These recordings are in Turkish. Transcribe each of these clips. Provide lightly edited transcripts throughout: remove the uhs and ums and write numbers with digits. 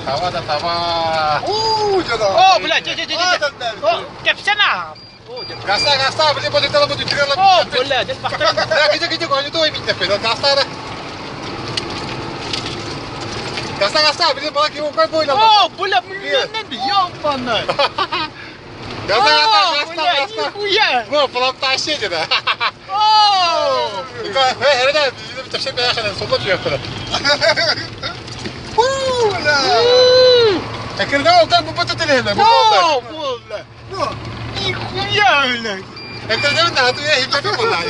Tava da tava. Jangan. Oh, boleh. Jom. Oh, caption lah. Oh, jom. Gasta, boleh dalam motor tidur lah. Oh, boleh. Dia pakar. Dah kerja kau tu minta pedal gasta dah. Gasta, boleh bawa kau kau boy lah. Oh, boleh. Milioner dia. Ya, mana? Gasta. Boleh. Iya. Bu plantasyı je dah. Oh. Kau herhalde bizim taşı bir yaşanan sola çıkıyor. Ekirde oldu bu batı teleyle. Oh, boleh. Iya lah. Ekirde mi daha tuya hikmet mi bunlar?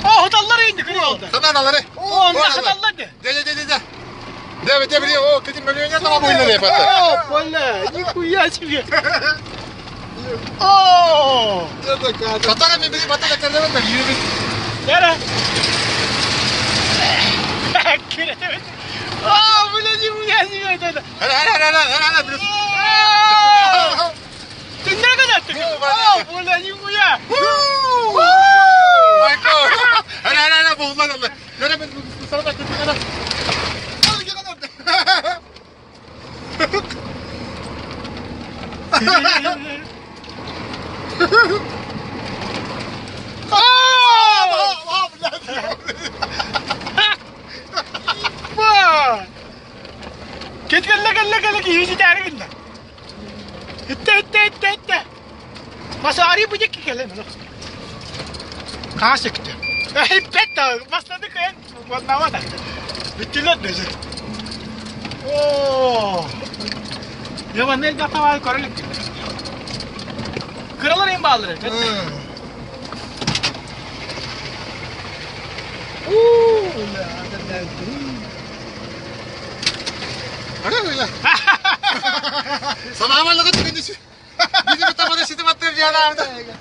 Oh, hadallar indi kırı oldu. Sana anaları. Oh, ne hadallar de. De. De biliyor o kedim milyoner tamam oyunları yapar. Oh, boleh. Iya sih. Oh. Katara mı bizim batı ekirde mi? Yürü. Nere? Kira temen. Oh, boleh sih iya sih. Hele biraz. Tinggal kan dah? Oh, boleh sih iya. Michael. Hele boğulan Allah. Nere ben sana da kötü kana. Al gel orada. Wah. Kala hiji tayar gilla. Itte. Masa ari bujek ki kale no. Kहाँ से किते? Hey peta, basta de kayan. Wala da. Bitilot de. Oh. Ya ne gata var koralik. Kırılır en bağları. Ada öyle. Sana haberle de tükendi. Bizim bir tane de sizi battıracağım.